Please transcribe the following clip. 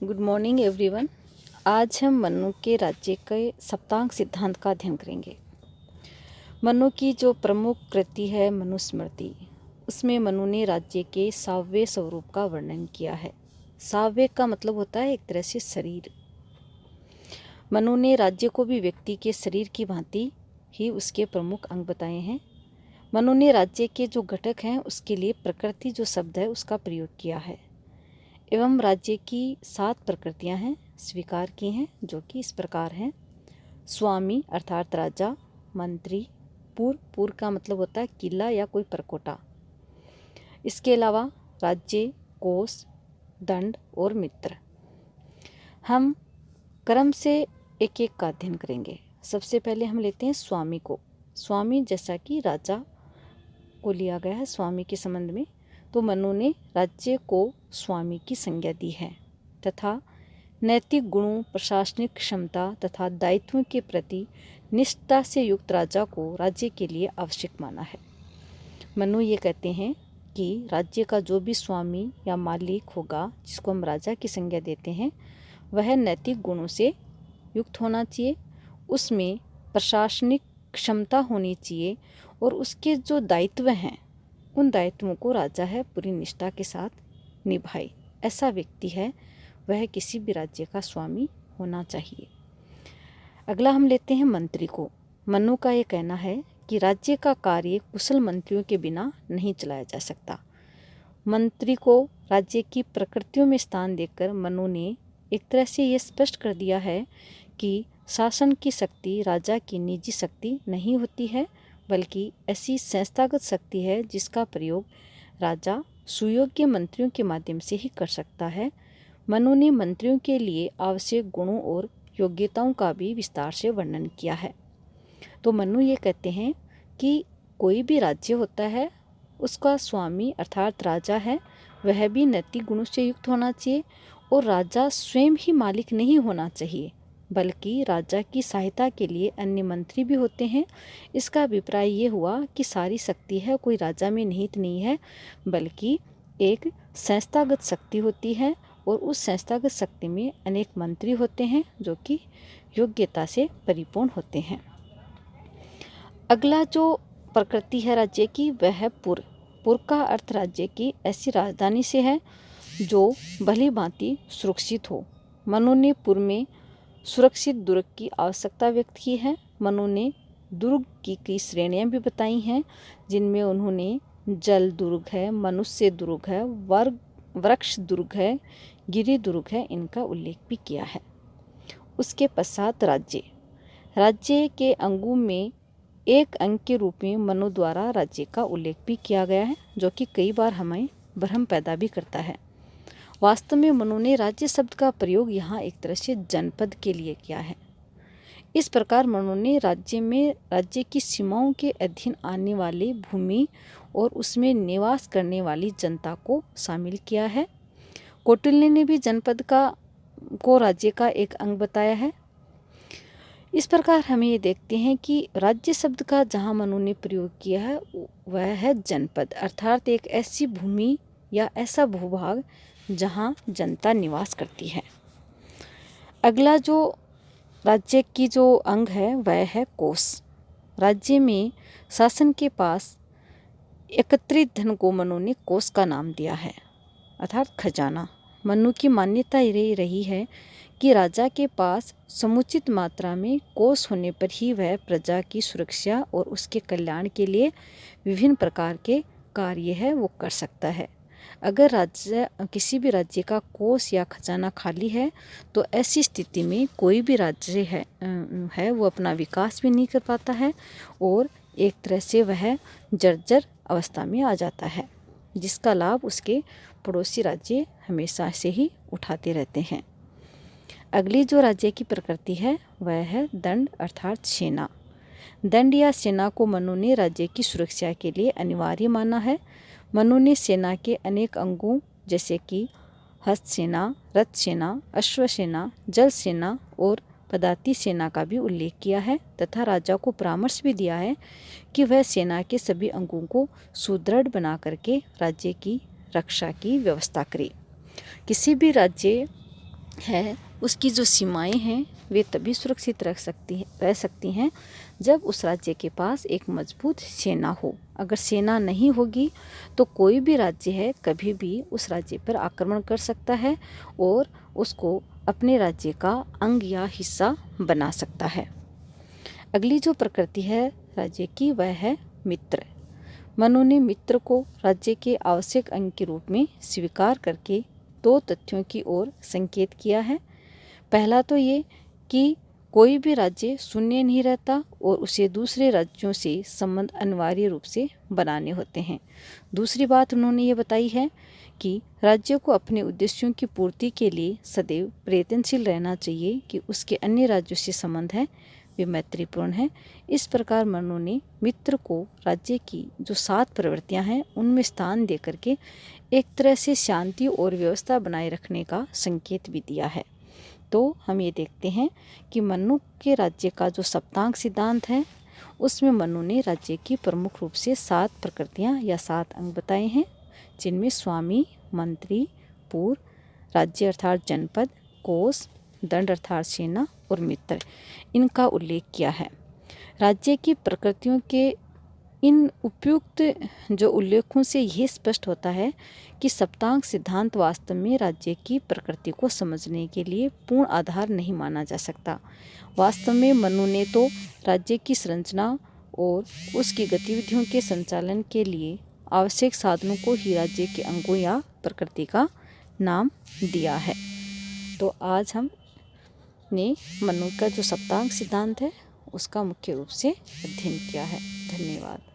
Good morning everyone. आज हम मनु के राज्य के सप्तांग सिद्धांत का अध्ययन करेंगे। मनु की जो प्रमुख कृति है मनुस्मृति, उसमें मनु ने राज्य के साव्य स्वरूप का वर्णन किया है। साव्य का मतलब होता है एक तरह से शरीर। मनु ने राज्य को भी व्यक्ति के शरीर की भांति ही उसके प्रमुख अंग बताए हैं। मनु ने राज्य के जो घटक हैं उसके लिए प्रकृति जो शब्द है उसका प्रयोग किया है एवं राज्य की 7 प्रकृतियां हैं स्वीकार की हैं, जो कि इस प्रकार हैं। स्वामी अर्थात राजा, मंत्री, पूर्व का मतलब होता है किला या कोई परकोटा। इसके अलावा राज्य, कोष, दंड और मित्र। हम क्रम से एक एक का अध्ययन करेंगे। सबसे पहले हम लेते हैं स्वामी को। स्वामी जैसा कि राजा को लिया गया है स्वामी के संबंध में, तो मनु ने राज्य को स्वामी की संज्ञा दी है तथा नैतिक गुणों, प्रशासनिक क्षमता तथा दायित्वों के प्रति निष्ठा से युक्त राजा को राज्य के लिए आवश्यक माना है। मनु ये कहते हैं कि राज्य का जो भी स्वामी या मालिक होगा, जिसको हम राजा की संज्ञा देते हैं, वह नैतिक गुणों से युक्त होना चाहिए, उसमें प्रशासनिक क्षमता होनी चाहिए और उसके जो दायित्व हैं उन दायित्वों को राजा है पूरी निष्ठा के साथ निभाए। ऐसा व्यक्ति है वह किसी भी राज्य का स्वामी होना चाहिए। अगला हम लेते हैं मंत्री को। मनु का ये कहना है कि राज्य का कार्य कुशल मंत्रियों के बिना नहीं चलाया जा सकता। मंत्री को राज्य की प्रकृतियों में स्थान देकर मनु ने एक तरह से ये स्पष्ट कर दिया है कि शासन की शक्ति राजा की निजी शक्ति नहीं होती है, बल्कि ऐसी संस्थागत शक्ति है जिसका प्रयोग राजा सुयोग्य मंत्रियों के माध्यम से ही कर सकता है। मनु ने मंत्रियों के लिए आवश्यक गुणों और योग्यताओं का भी विस्तार से वर्णन किया है। तो मनु ये कहते हैं कि कोई भी राज्य होता है, उसका स्वामी अर्थात राजा है, वह भी नैतिक गुणों से युक्त होना चाहिए और राजा स्वयं ही मालिक नहीं होना चाहिए, बल्कि राजा की सहायता के लिए अन्य मंत्री भी होते हैं। इसका अभिप्राय ये हुआ कि सारी शक्ति है कोई राजा में निहित नहीं है, बल्कि एक संस्थागत शक्ति होती है और उस संस्थागत शक्ति में अनेक मंत्री होते हैं जो कि योग्यता से परिपूर्ण होते हैं। अगला जो प्रकृति है राज्य की वह है पुर। पुर का अर्थ राज्य की ऐसी राजधानी से है जो भली भांति सुरक्षित हो। मनु ने पुर में सुरक्षित दुर्ग की आवश्यकता व्यक्त की है। मनु ने दुर्ग की कई श्रेणियां भी बताई हैं, जिनमें उन्होंने जल दुर्ग है, मनुष्य दुर्ग है, वृक्ष दुर्ग है, गिरि दुर्ग है, इनका उल्लेख भी किया है। उसके पश्चात राज्य के अंगों में एक अंग के रूप में मनु द्वारा राज्य का उल्लेख भी किया गया है, जो कि कई बार हमें भ्रम पैदा भी करता है। वास्तव में मनु ने राज्य शब्द का प्रयोग यहाँ एक तरह से जनपद के लिए किया है। इस प्रकार मनु ने राज्य की सीमाओं के अधीन आने वाली भूमि और उसमें निवास करने वाली जनता को शामिल किया है। कौटिल्य ने भी जनपद को राज्य का एक अंग बताया है। इस प्रकार हम ये देखते हैं कि राज्य शब्द का जहाँ मनु ने प्रयोग किया है वह है जनपद, अर्थात एक ऐसी भूमि या ऐसा भूभाग जहाँ जनता निवास करती है। अगला जो राज्य की जो अंग है वह है कोष। राज्य में शासन के पास एकत्रित धन को मनु ने कोष का नाम दिया है, अर्थात खजाना। मनु की मान्यता ये रही है कि राजा के पास समुचित मात्रा में कोष होने पर ही वह प्रजा की सुरक्षा और उसके कल्याण के लिए विभिन्न प्रकार के कार्य है वो कर सकता है। अगर किसी भी राज्य का कोष या खजाना खाली है तो ऐसी स्थिति में कोई भी राज्य है वो अपना विकास भी नहीं कर पाता है और एक तरह से वह जर्जर अवस्था में आ जाता है, जिसका लाभ उसके पड़ोसी राज्य हमेशा से ही उठाते रहते हैं। अगली जो राज्य की प्रकृति है वह है दंड अर्थात सेना। दंड या सेना को मनु ने राज्य की सुरक्षा के लिए अनिवार्य माना है। मनु ने सेना के अनेक अंगों जैसे कि हस्त सेना, रथ सेना, अश्व सेना, जल सेना और पदाति सेना का भी उल्लेख किया है तथा राजा को परामर्श भी दिया है कि वह सेना के सभी अंगों को सुदृढ़ बना करके राज्य की रक्षा की व्यवस्था करे। किसी भी राज्य है उसकी जो सीमाएं हैं वे तभी सुरक्षित रह सकती हैं जब उस राज्य के पास एक मजबूत सेना हो। अगर सेना नहीं होगी तो कोई भी राज्य है कभी भी उस राज्य पर आक्रमण कर सकता है और उसको अपने राज्य का अंग या हिस्सा बना सकता है। अगली जो प्रकृति है राज्य की वह है मित्र। मनु ने मित्र को राज्य के आवश्यक अंग के रूप में स्वीकार करके दो तथ्यों की ओर संकेत किया है। पहला तो ये कि कोई भी राज्य शून्य नहीं रहता और उसे दूसरे राज्यों से संबंध अनिवार्य रूप से बनाने होते हैं। दूसरी बात उन्होंने ये बताई है कि राज्य को अपने उद्देश्यों की पूर्ति के लिए सदैव प्रयत्नशील रहना चाहिए कि उसके अन्य राज्यों से संबंध है वे मैत्रीपूर्ण है। इस प्रकार मनु ने मित्र को राज्य की जो 7 प्रवृत्तियां हैं उनमें स्थान दे करके एक तरह से शांति और व्यवस्था बनाए रखने का संकेत भी दिया है। तो हम ये देखते हैं कि मनु के राज्य का जो सप्तांग सिद्धांत है उसमें मनु ने राज्य की प्रमुख रूप से 7 प्रकृतियां या 7 अंग बताए हैं, जिनमें स्वामी, मंत्री, पुर, राज्य अर्थात जनपद, कोष, दंड अर्थात सेना और मित्र इनका उल्लेख किया है। राज्य की प्रकृतियों के इन उपयुक्त जो उल्लेखों से यह स्पष्ट होता है कि सप्तांग सिद्धांत वास्तव में राज्य की प्रकृति को समझने के लिए पूर्ण आधार नहीं माना जा सकता। वास्तव में मनु ने तो राज्य की संरचना और उसकी गतिविधियों के संचालन के लिए आवश्यक साधनों को ही राज्य के अंगों या प्रकृति का नाम दिया है। तो आज हमने मनु का जो सप्तांग सिद्धांत है उसका मुख्य रूप से अध्ययन किया है। धन्यवाद।